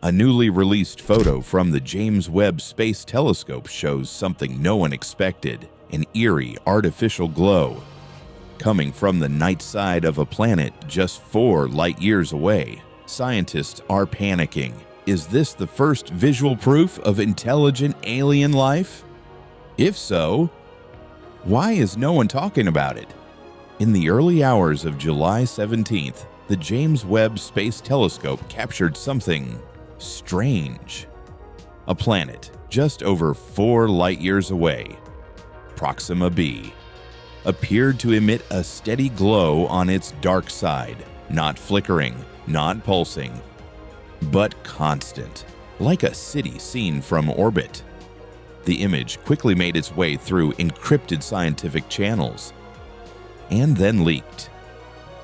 A newly released photo from the James Webb Space Telescope shows something no one expected: an eerie artificial glow coming from the night side of a planet just 4 light-years away. Scientists are panicking. Is this the first visual proof of intelligent alien life? If so, why is no one talking about it? In the early hours of July 17th, the James Webb Space Telescope captured something strange. A planet just over 4 light-years away, Proxima B, appeared to emit a steady glow on its dark side, not flickering, not pulsing, but constant, like a city seen from orbit. The image quickly made its way through encrypted scientific channels and then leaked.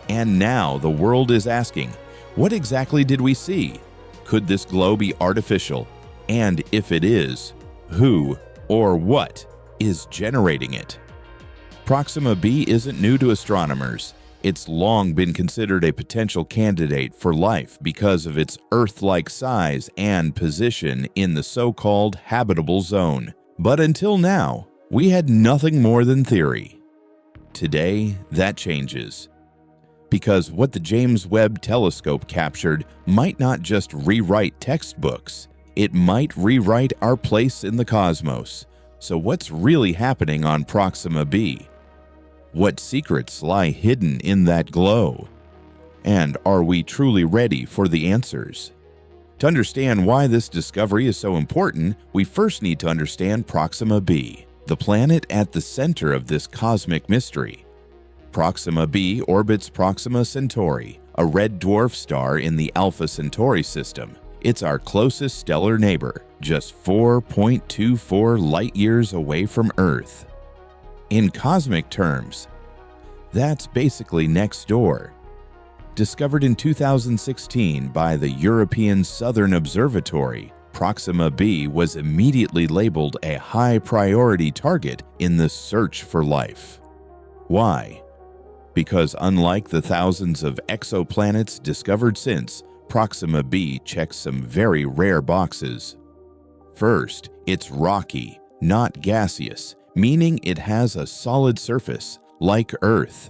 And now the world is asking, what exactly did we see? Could this glow be artificial? And if it is, who or what is generating it? Proxima B isn't new to astronomers. It's long been considered a potential candidate for life because of its Earth-like size and position in the so-called habitable zone. But until now, we had nothing more than theory. Today, that changes. Because what the James Webb Telescope captured might not just rewrite textbooks, it might rewrite our place in the cosmos. So what's really happening on Proxima B? What secrets lie hidden in that glow? And are we truly ready for the answers? To understand why this discovery is so important, we first need to understand Proxima B, the planet at the center of this cosmic mystery. Proxima B orbits Proxima Centauri, a red dwarf star in the Alpha Centauri system. It's our closest stellar neighbor, just 4.24 light-years away from Earth. In cosmic terms, that's basically next door. Discovered in 2016 by the European Southern Observatory, Proxima B was immediately labeled a high-priority target in the search for life. Why? Because unlike the thousands of exoplanets discovered since, Proxima B checks some very rare boxes. First, it's rocky, not gaseous, meaning it has a solid surface, like Earth.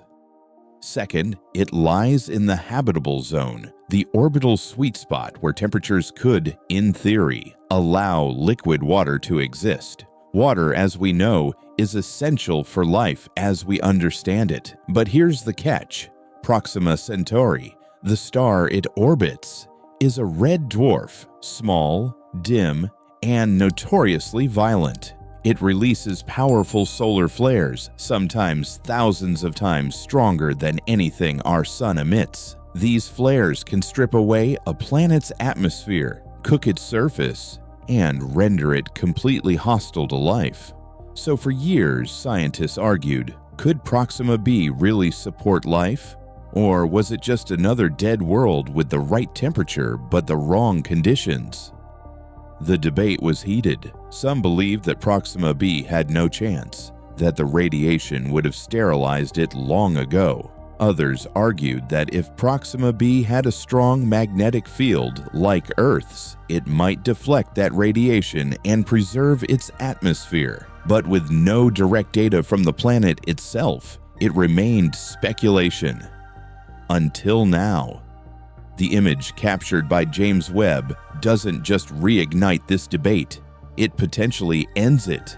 Second, it lies in the habitable zone, the orbital sweet spot where temperatures could, in theory, allow liquid water to exist. Water, as we know, is essential for life as we understand it. But here's the catch. Proxima Centauri, the star it orbits, is a red dwarf, small, dim, and notoriously violent. It releases powerful solar flares, sometimes thousands of times stronger than anything our sun emits. These flares can strip away a planet's atmosphere, cook its surface, and render it completely hostile to life. So for years, scientists argued, could Proxima B really support life? Or was it just another dead world with the right temperature but the wrong conditions? The debate was heated. Some believed that Proxima B had no chance, that the radiation would have sterilized it long ago. Others argued that if Proxima B had a strong magnetic field like Earth's, it might deflect that radiation and preserve its atmosphere. But with no direct data from the planet itself, it remained speculation. Until now. The image captured by James Webb doesn't just reignite this debate, it potentially ends it.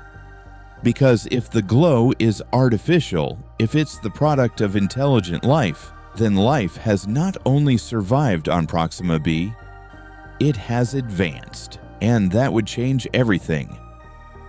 Because if the glow is artificial, if it's the product of intelligent life, then life has not only survived on Proxima B, it has advanced, and that would change everything.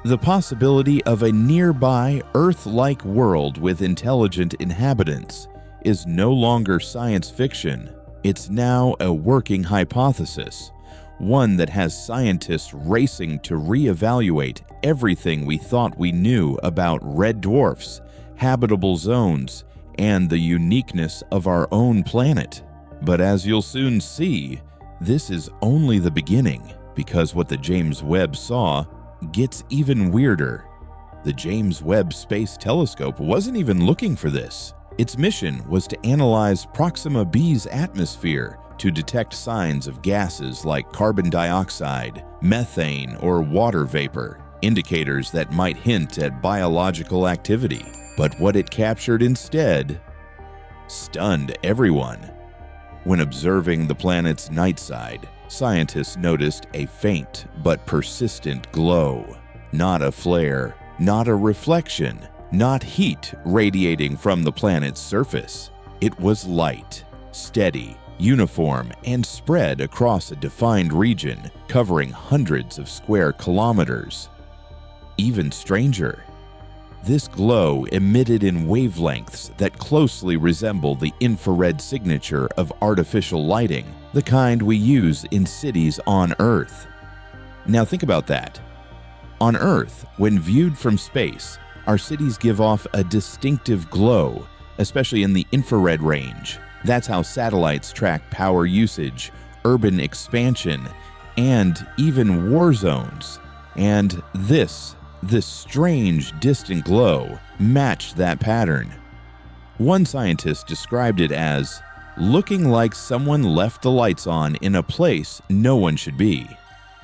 The possibility of a nearby Earth-like world with intelligent inhabitants is no longer science fiction. It's now a working hypothesis, one that has scientists racing to reevaluate everything we thought we knew about red dwarfs, habitable zones, and the uniqueness of our own planet. But as you'll soon see, this is only the beginning, because what the James Webb saw gets even weirder. The James Webb Space Telescope wasn't even looking for this. Its mission was to analyze Proxima B's atmosphere to detect signs of gases like carbon dioxide, methane, or water vapor, indicators that might hint at biological activity. But what it captured instead stunned everyone. When observing the planet's night side, scientists noticed a faint but persistent glow. Not a flare, not a reflection, not heat radiating from the planet's surface. It was light, steady, uniform, and spread across a defined region covering hundreds of square kilometers. Even stranger, this glow emitted in wavelengths that closely resemble the infrared signature of artificial lighting, the kind we use in cities on Earth. Now think about that. On Earth, when viewed from space, our cities give off a distinctive glow, especially in the infrared range. That's how satellites track power usage, urban expansion, and even war zones. And this strange distant glow matched that pattern. One scientist described it as looking like someone left the lights on in a place no one should be.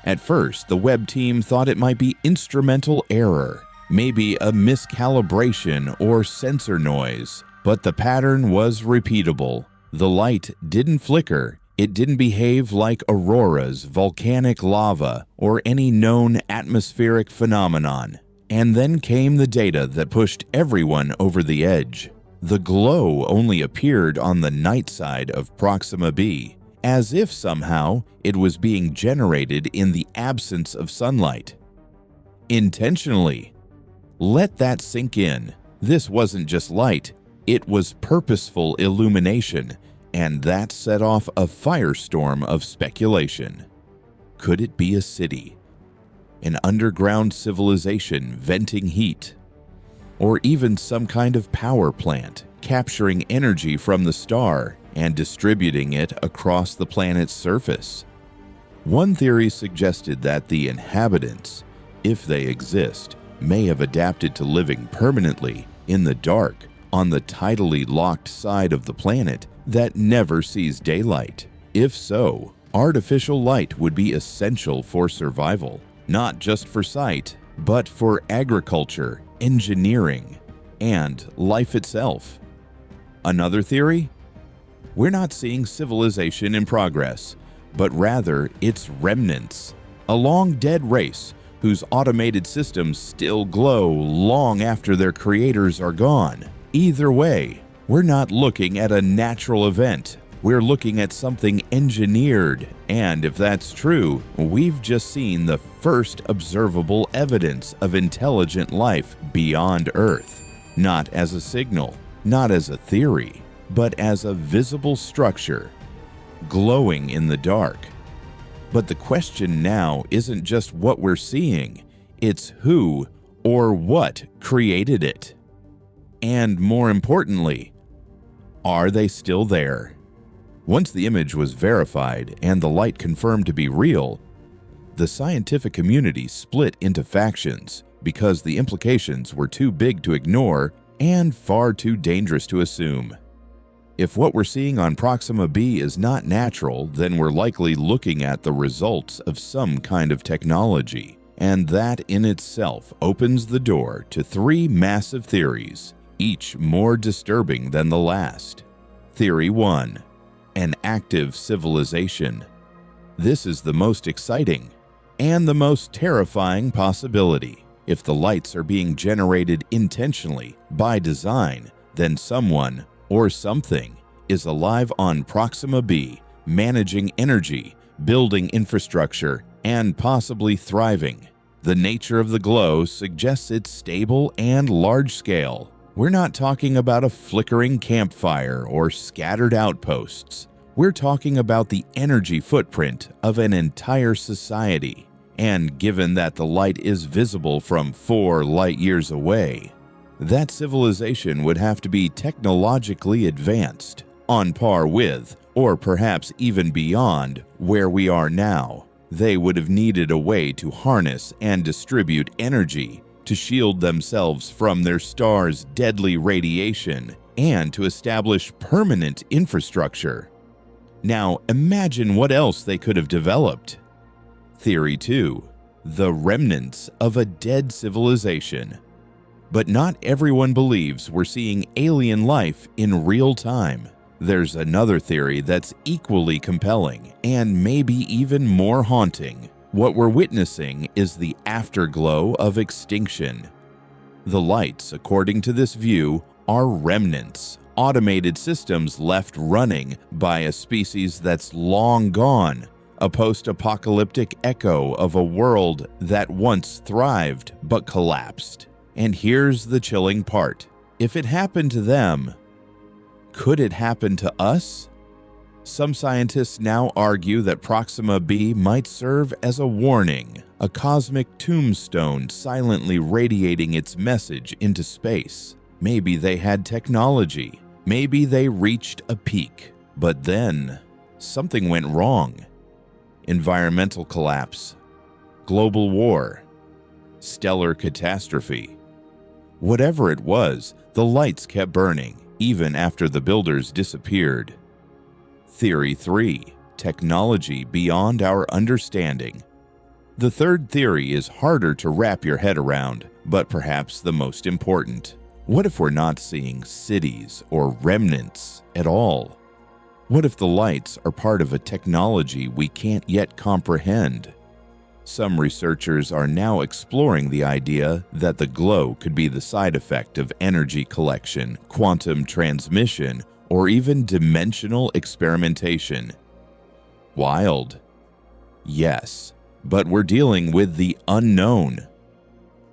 At first, the Webb team thought it might be instrumental error, maybe a miscalibration or sensor noise, but the pattern was repeatable. The light didn't flicker. It didn't behave like auroras, volcanic lava, or any known atmospheric phenomenon. And then came the data that pushed everyone over the edge. The glow only appeared on the night side of Proxima B, as if somehow it was being generated in the absence of sunlight. Intentionally. Let that sink in. This wasn't just light, it was purposeful illumination. And that set off a firestorm of speculation. Could it be a city? An underground civilization venting heat? Or even some kind of power plant capturing energy from the star and distributing it across the planet's surface? One theory suggested that the inhabitants, if they exist, may have adapted to living permanently in the dark on the tidally locked side of the planet that never sees daylight. If so, artificial light would be essential for survival, not just for sight, but for agriculture, engineering, and life itself. Another theory? We're not seeing civilization in progress, but rather its remnants, a long-dead race whose automated systems still glow long after their creators are gone. Either way, we're not looking at a natural event. We're looking at something engineered, and if that's true, we've just seen the first observable evidence of intelligent life beyond Earth. Not as a signal, not as a theory, but as a visible structure, glowing in the dark. But the question now isn't just what we're seeing, it's who or what created it. And more importantly, are they still there? Once the image was verified and the light confirmed to be real, the scientific community split into factions because the implications were too big to ignore and far too dangerous to assume. If what we're seeing on Proxima B is not natural, then we're likely looking at the results of some kind of technology, and that in itself opens the door to three massive theories, each more disturbing than the last. Theory 1. An active civilization. This is the most exciting and the most terrifying possibility. If the lights are being generated intentionally by design, then someone or something is alive on Proxima B, managing energy, building infrastructure, and possibly thriving. The nature of the glow suggests it's stable and large-scale. We're not talking about a flickering campfire or scattered outposts. We're talking about the energy footprint of an entire society. And given that the light is visible from 4 light-years away, that civilization would have to be technologically advanced, on par with, or perhaps even beyond, where we are now. They would have needed a way to harness and distribute energy, to shield themselves from their star's deadly radiation, and to establish permanent infrastructure. Now, imagine what else they could have developed. Theory 2. The remnants of a dead civilization. But not everyone believes we're seeing alien life in real time. There's another theory that's equally compelling and maybe even more haunting. What we're witnessing is the afterglow of extinction. The lights, according to this view, are remnants, automated systems left running by a species that's long gone, a post-apocalyptic echo of a world that once thrived but collapsed. And here's the chilling part. If it happened to them, could it happen to us? Some scientists now argue that Proxima B might serve as a warning, a cosmic tombstone silently radiating its message into space. Maybe they had technology. Maybe they reached a peak. But then, something went wrong. Environmental collapse, global war, stellar catastrophe. Whatever it was, the lights kept burning, even after the builders disappeared. Theory 3. Technology beyond our understanding. The third theory is harder to wrap your head around, but perhaps the most important. What if we're not seeing cities or remnants at all? What if the lights are part of a technology we can't yet comprehend? Some researchers are now exploring the idea that the glow could be the side effect of energy collection, quantum transmission, or even dimensional experimentation. Wild. Yes, but we're dealing with the unknown.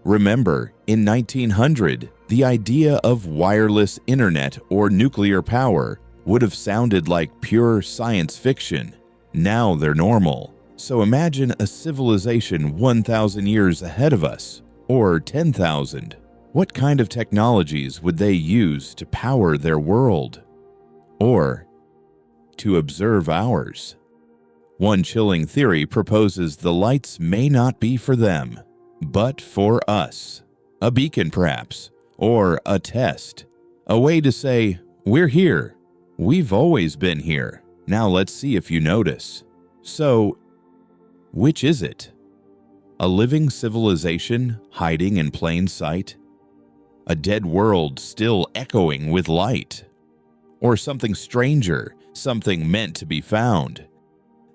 Remember, in 1900, the idea of wireless internet or nuclear power would have sounded like pure science fiction. Now they're normal. So imagine a civilization 1,000 years ahead of us, or 10,000. What kind of technologies would they use to power their world? Or to observe ours? One chilling theory proposes the lights may not be for them, but for us. A beacon perhaps, or a test. A way to say, we're here. We've always been here. Now let's see if you notice. So, which is it? A living civilization hiding in plain sight? A dead world still echoing with light? Or something stranger, something meant to be found?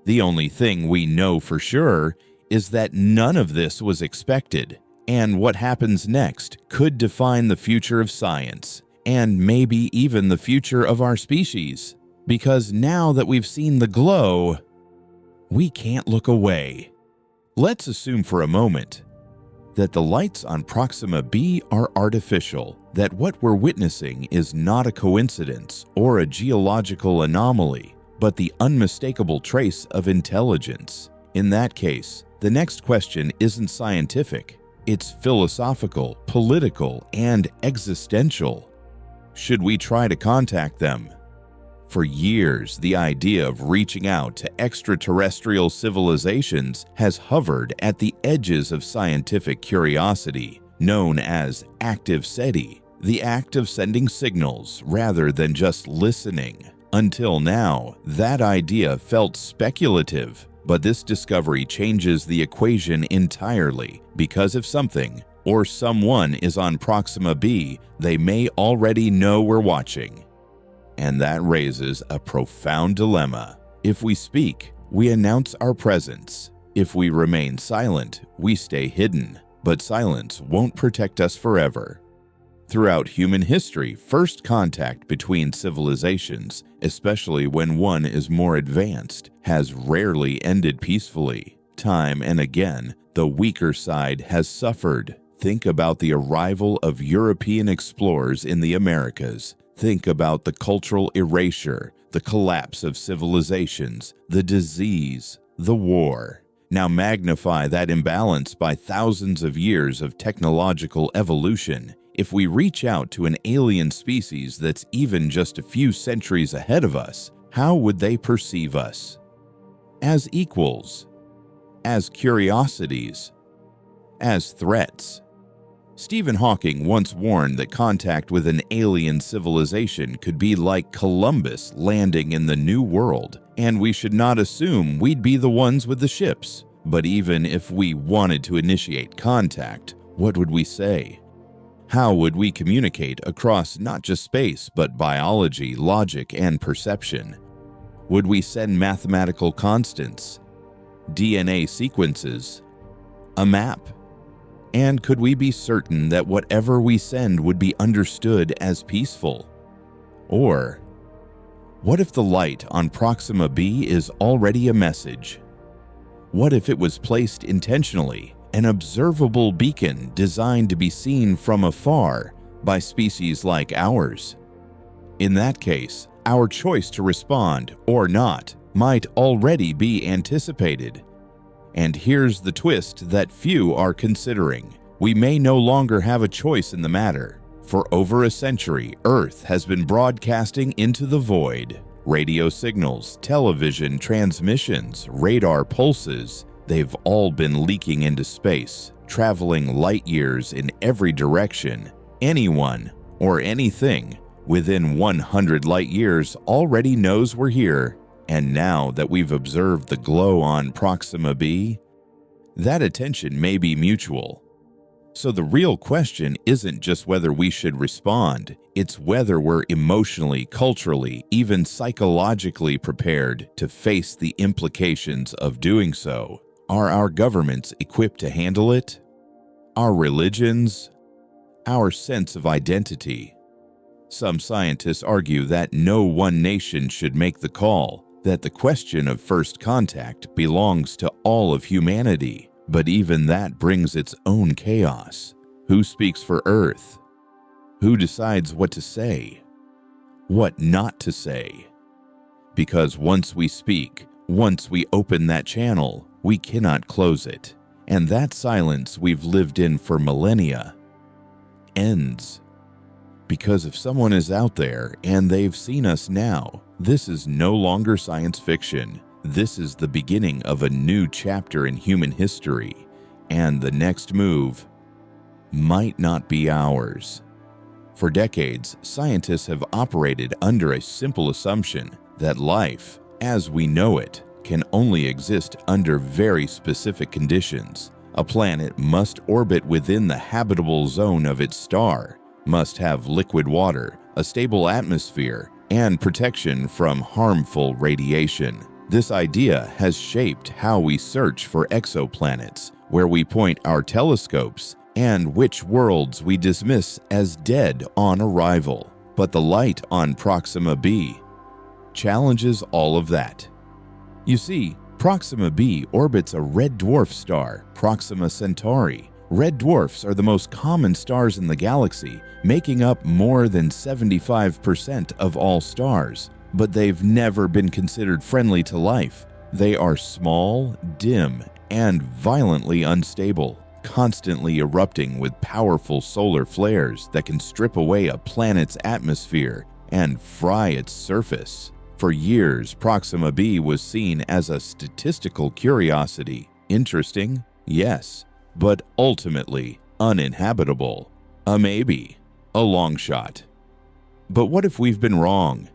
The only thing we know for sure is that none of this was expected, and what happens next could define the future of science, and maybe even the future of our species. Because now that we've seen the glow, we can't look away. Let's assume for a moment that the lights on Proxima B are artificial, that what we're witnessing is not a coincidence or a geological anomaly, but the unmistakable trace of intelligence. In that case, the next question isn't scientific, it's philosophical, political, and existential. Should we try to contact them? For years, the idea of reaching out to extraterrestrial civilizations has hovered at the edges of scientific curiosity, known as active SETI, the act of sending signals rather than just listening. Until now, that idea felt speculative, but this discovery changes the equation entirely, because if something or someone is on Proxima B, they may already know we're watching. And that raises a profound dilemma. If we speak, we announce our presence. If we remain silent, we stay hidden. But silence won't protect us forever. Throughout human history, first contact between civilizations, especially when one is more advanced, has rarely ended peacefully. Time and again, the weaker side has suffered. Think about the arrival of European explorers in the Americas. Think about the cultural erasure, the collapse of civilizations, the disease, the war. Now magnify that imbalance by thousands of years of technological evolution. If we reach out to an alien species that's even just a few centuries ahead of us, how would they perceive us? As equals? As curiosities? As threats? Stephen Hawking once warned that contact with an alien civilization could be like Columbus landing in the New World, and we should not assume we'd be the ones with the ships. But even if we wanted to initiate contact, what would we say? How would we communicate across not just space, but biology, logic, and perception? Would we send mathematical constants, DNA sequences, a map? And could we be certain that whatever we send would be understood as peaceful? Or, what if the light on Proxima B is already a message? What if it was placed intentionally, an observable beacon designed to be seen from afar by species like ours? In that case, our choice to respond or not might already be anticipated. And here's the twist that few are considering. We may no longer have a choice in the matter. For over a century, Earth has been broadcasting into the void. Radio signals, television transmissions, radar pulses, they've all been leaking into space, traveling light years in every direction. Anyone or anything within 100 light years already knows we're here. And now that we've observed the glow on Proxima B, that attention may be mutual. So the real question isn't just whether we should respond, it's whether we're emotionally, culturally, even psychologically prepared to face the implications of doing so. Are our governments equipped to handle it? Our religions? Our sense of identity? Some scientists argue that no one nation should make the call, that the question of first contact belongs to all of humanity. But even that brings its own chaos. Who speaks for Earth? Who decides what to say? What not to say? Because once we speak, once we open that channel, we cannot close it. And that silence we've lived in for millennia ends. Because if someone is out there and they've seen us now, this is no longer science fiction. This is the beginning of a new chapter in human history, and the next move might not be ours. For decades, scientists have operated under a simple assumption that life, as we know it, can only exist under very specific conditions. A planet must orbit within the habitable zone of its star, must have liquid water, a stable atmosphere, and protection from harmful radiation. This idea has shaped how we search for exoplanets, where we point our telescopes, and which worlds we dismiss as dead on arrival. But the light on Proxima B challenges all of that. You see, Proxima B orbits a red dwarf star, Proxima Centauri. Red dwarfs are the most common stars in the galaxy, making up more than 75% of all stars. But they've never been considered friendly to life. They are small, dim, and violently unstable, constantly erupting with powerful solar flares that can strip away a planet's atmosphere and fry its surface. For years, Proxima B was seen as a statistical curiosity. Interesting, yes, but ultimately uninhabitable. A maybe, a long shot. But what if we've been wrong?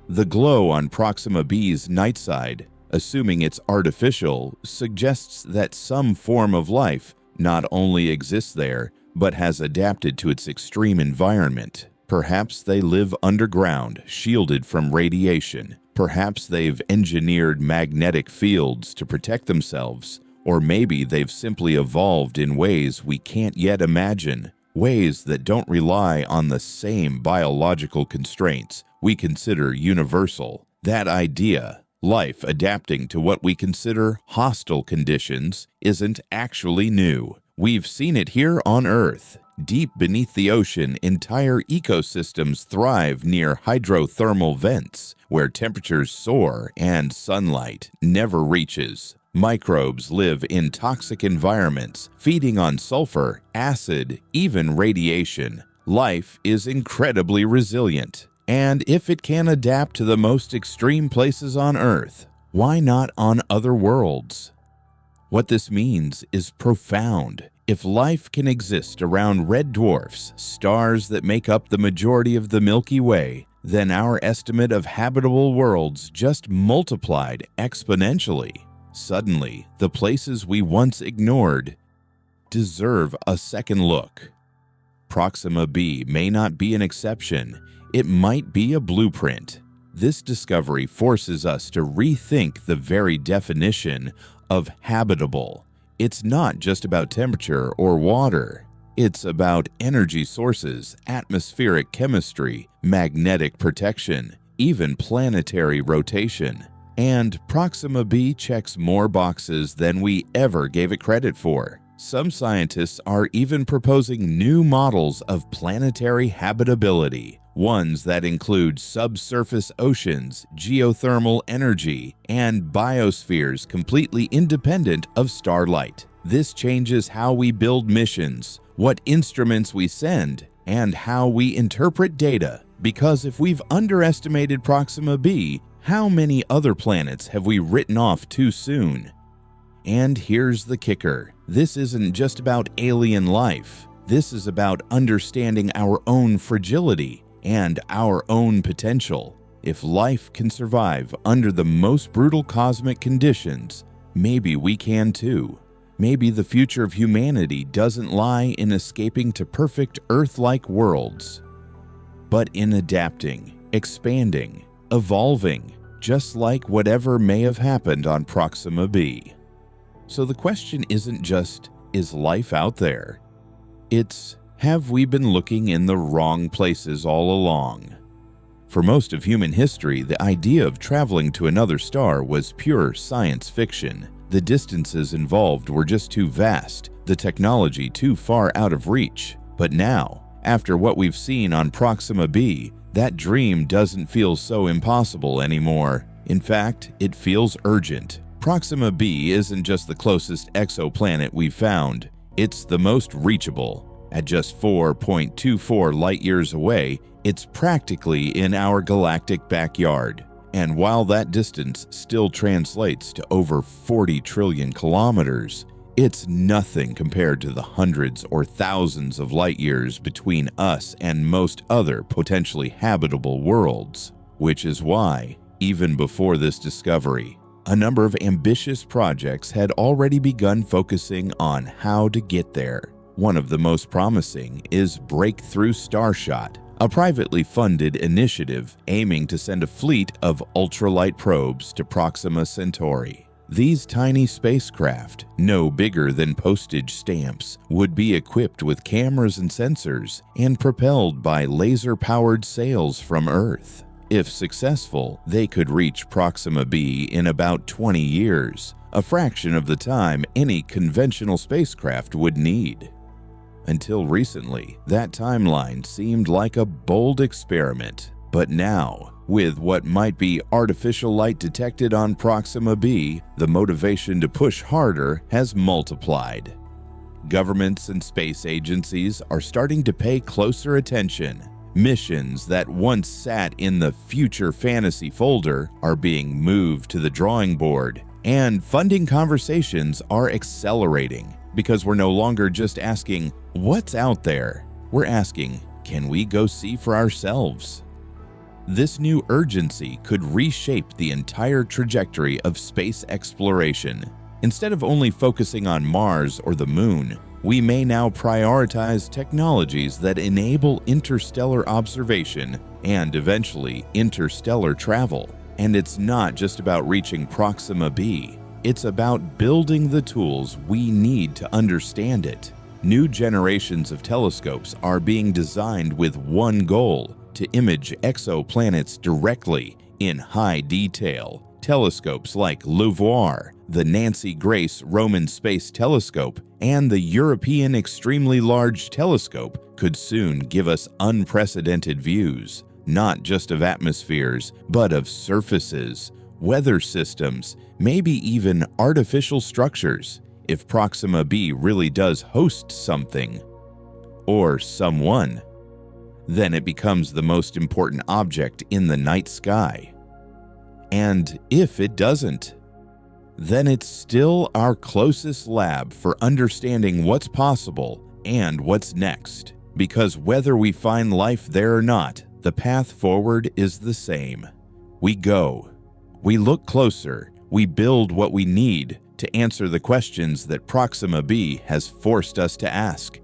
The glow on Proxima B's night side, assuming it's artificial, suggests that some form of life not only exists there, but has adapted to its extreme environment. Perhaps they live underground, shielded from radiation. Perhaps they've engineered magnetic fields to protect themselves. Or maybe they've simply evolved in ways we can't yet imagine, ways that don't rely on the same biological constraints we consider universal. That idea, life adapting to what we consider hostile conditions, isn't actually new. We've seen it here on Earth. Deep beneath the ocean, entire ecosystems thrive near hydrothermal vents, where temperatures soar and sunlight never reaches. Microbes live in toxic environments, feeding on sulfur, acid, even radiation. Life is incredibly resilient. And if it can adapt to the most extreme places on Earth, why not on other worlds? What this means is profound. If life can exist around red dwarfs, stars that make up the majority of the Milky Way, then our estimate of habitable worlds just multiplied exponentially. Suddenly, the places we once ignored deserve a second look. Proxima B may not be an exception, it might be a blueprint. This discovery forces us to rethink the very definition of habitable. It's not just about temperature or water. It's about energy sources, atmospheric chemistry, magnetic protection, even planetary rotation. And Proxima B checks more boxes than we ever gave it credit for. Some scientists are even proposing new models of planetary habitability, ones that include subsurface oceans, geothermal energy, and biospheres completely independent of starlight. This changes how we build missions, what instruments we send, and how we interpret data. Because if we've underestimated Proxima B, how many other planets have we written off too soon? And here's the kicker. This isn't just about alien life. This is about understanding our own fragility and our own potential. If life can survive under the most brutal cosmic conditions, maybe we can too. Maybe the future of humanity doesn't lie in escaping to perfect Earth-like worlds, but in adapting, expanding, evolving, just like whatever may have happened on Proxima B. So the question isn't just, is life out there? It's, have we been looking in the wrong places all along? For most of human history, the idea of traveling to another star was pure science fiction. The distances involved were just too vast, the technology too far out of reach. But now, after what we've seen on Proxima B, that dream doesn't feel so impossible anymore. In fact, it feels urgent. Proxima B isn't just the closest exoplanet we've found, it's the most reachable. At just 4.24 light-years away, it's practically in our galactic backyard. And while that distance still translates to over 40 trillion kilometers, it's nothing compared to the hundreds or thousands of light-years between us and most other potentially habitable worlds. Which is why, even before this discovery, a number of ambitious projects had already begun focusing on how to get there. One of the most promising is Breakthrough Starshot, a privately funded initiative aiming to send a fleet of ultralight probes to Proxima Centauri. These tiny spacecraft, no bigger than postage stamps, would be equipped with cameras and sensors and propelled by laser-powered sails from Earth. If successful, they could reach Proxima B in about 20 years, a fraction of the time any conventional spacecraft would need. Until recently, that timeline seemed like a bold experiment. But now, with what might be artificial light detected on Proxima B, the motivation to push harder has multiplied. Governments and space agencies are starting to pay closer attention. Missions that once sat in the future fantasy folder are being moved to the drawing board, and funding conversations are accelerating because we're no longer just asking, what's out there? We're asking, can we go see for ourselves? This new urgency could reshape the entire trajectory of space exploration. Instead of only focusing on Mars or the Moon, we may now prioritize technologies that enable interstellar observation and eventually interstellar travel. And it's not just about reaching Proxima B. It's about building the tools we need to understand it. New generations of telescopes are being designed with one goal: to image exoplanets directly in high detail. Telescopes like LUVOIR, the Nancy Grace Roman Space Telescope, and the European Extremely Large Telescope could soon give us unprecedented views, not just of atmospheres, but of surfaces, weather systems, maybe even artificial structures, if Proxima B really does host something, or someone. Then it becomes the most important object in the night sky. And if it doesn't, then it's still our closest lab for understanding what's possible and what's next. Because whether we find life there or not, the path forward is the same. We go. We look closer. We build what we need to answer the questions that Proxima B has forced us to ask.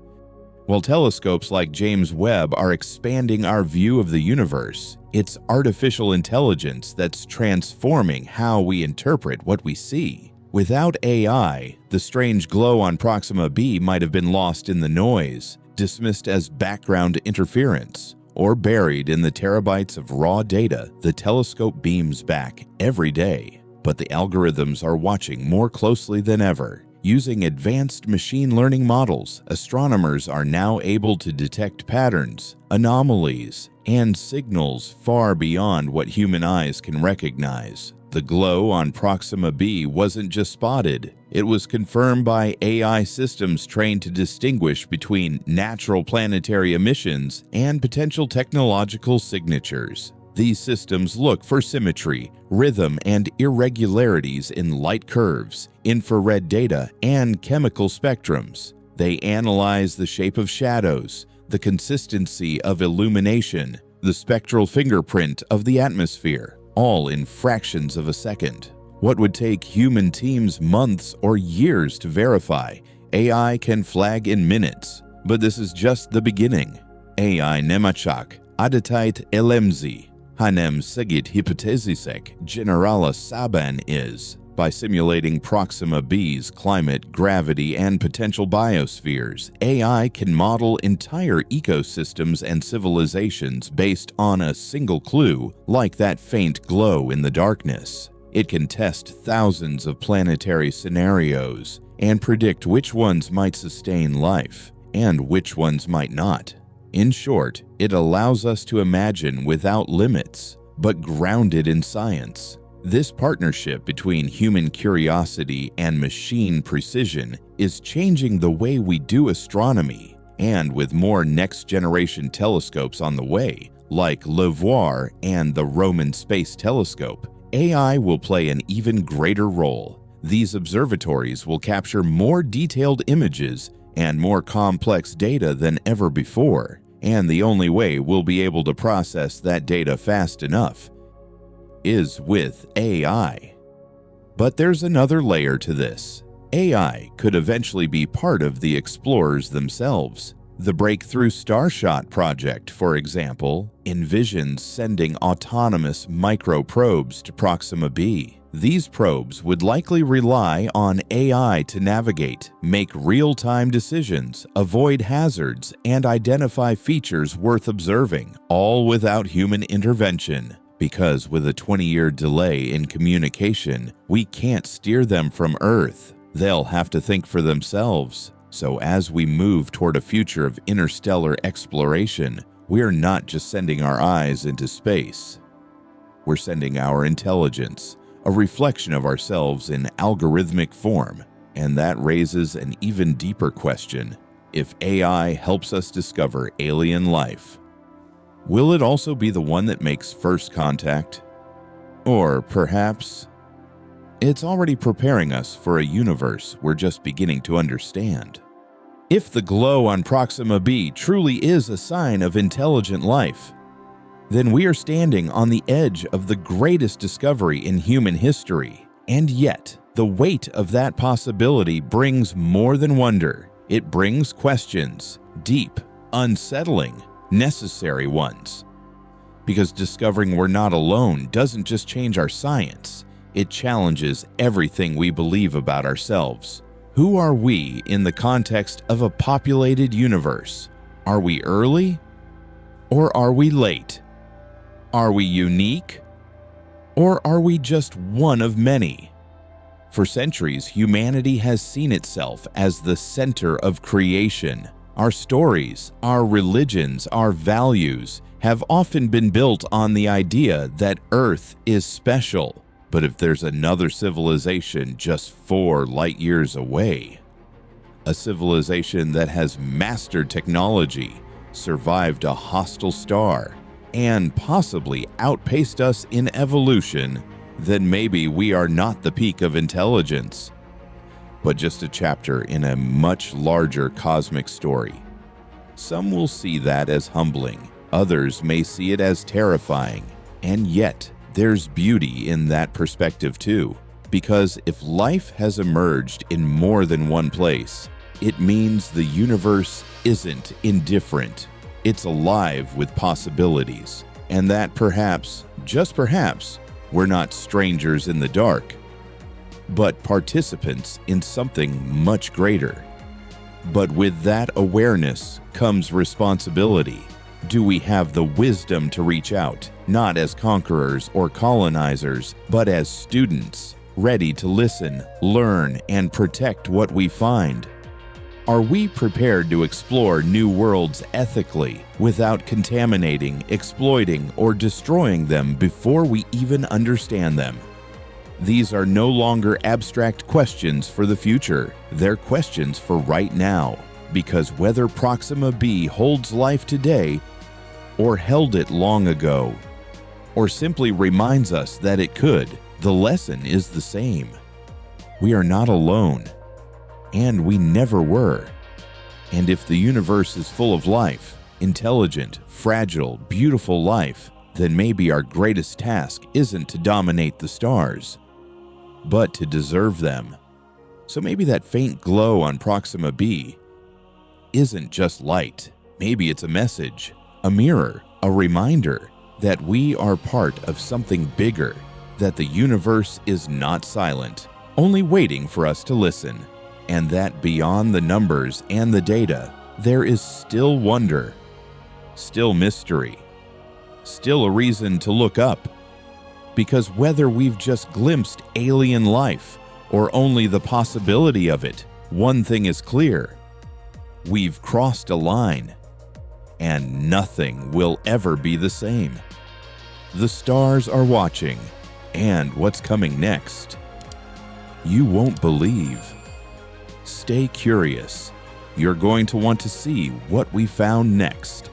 While telescopes like James Webb are expanding our view of the universe, it's artificial intelligence that's transforming how we interpret what we see. Without AI, the strange glow on Proxima B might have been lost in the noise, dismissed as background interference, or buried in the terabytes of raw data the telescope beams back every day. But the algorithms are watching more closely than ever. Using advanced machine learning models, astronomers are now able to detect patterns, anomalies, and signals far beyond what human eyes can recognize. The glow on Proxima B wasn't just spotted, it was confirmed by AI systems trained to distinguish between natural planetary emissions and potential technological signatures. These systems look for symmetry, rhythm, and irregularities in light curves, infrared data, and chemical spectrums. They analyze the shape of shadows, the consistency of illumination, the spectral fingerprint of the atmosphere, all in fractions of a second. What would take human teams months or years to verify, AI can flag in minutes. But this is just the beginning. AI nemachak, adatait elemzi, hanem segit hypothesisek generala saban is. By simulating Proxima B's climate, gravity, and potential biospheres, AI can model entire ecosystems and civilizations based on a single clue, like that faint glow in the darkness. It can test thousands of planetary scenarios and predict which ones might sustain life and which ones might not. In short, it allows us to imagine without limits, but grounded in science. This partnership between human curiosity and machine precision is changing the way we do astronomy, and with more next-generation telescopes on the way, like LIVOIR and the Roman Space Telescope, AI will play an even greater role. These observatories will capture more detailed images and more complex data than ever before, and the only way we'll be able to process that data fast enough is with AI. But there's another layer to this. AI could eventually be part of the explorers themselves. The Breakthrough Starshot project, for example, envisions sending autonomous microprobes to Proxima B. These probes would likely rely on AI to navigate, make real-time decisions, avoid hazards, and identify features worth observing, all without human intervention. Because with a 20-year delay in communication, we can't steer them from Earth. They'll have to think for themselves. So as we move toward a future of interstellar exploration, we're not just sending our eyes into space. We're sending our intelligence, a reflection of ourselves in algorithmic form. And that raises an even deeper question. If AI helps us discover alien life, will it also be the one that makes first contact? Or perhaps it's already preparing us for a universe we're just beginning to understand. If the glow on Proxima B truly is a sign of intelligent life, then we are standing on the edge of the greatest discovery in human history. And yet, the weight of that possibility brings more than wonder. It brings questions, deep, unsettling, necessary ones. Because discovering we're not alone doesn't just change our science, it challenges everything we believe about ourselves. Who are we in the context of a populated universe? Are we early? Or are we late? Are we unique? Or are we just one of many? For centuries, humanity has seen itself as the center of creation. Our stories, our religions, our values have often been built on the idea that Earth is special. But if there's another civilization just 4 light years away, a civilization that has mastered technology, survived a hostile star, and possibly outpaced us in evolution, then maybe we are not the peak of intelligence, but just a chapter in a much larger cosmic story. Some will see that as humbling, others may see it as terrifying, and yet there's beauty in that perspective too, because if life has emerged in more than one place, it means the universe isn't indifferent. It's alive with possibilities, and that perhaps, just perhaps, we're not strangers in the dark, but participants in something much greater. But with that awareness comes responsibility. Do we have the wisdom to reach out, not as conquerors or colonizers, but as students, ready to listen, learn, and protect what we find? Are we prepared to explore new worlds ethically, without contaminating, exploiting, or destroying them before we even understand them? These are no longer abstract questions for the future. They're questions for right now, because whether Proxima B holds life today, or held it long ago, or simply reminds us that it could, the lesson is the same. We are not alone, and we never were. And if the universe is full of life, intelligent, fragile, beautiful life, then maybe our greatest task isn't to dominate the stars, but to deserve them. So maybe that faint glow on Proxima B isn't just light. Maybe it's a message, a mirror, a reminder that we are part of something bigger, that the universe is not silent, only waiting for us to listen, and that beyond the numbers and the data, there is still wonder, still mystery, still a reason to look up. Because whether we've just glimpsed alien life or only the possibility of it, one thing is clear: we've crossed a line, and nothing will ever be the same. The stars are watching, and what's coming next, you won't believe. Stay curious. You're going to want to see what we found next.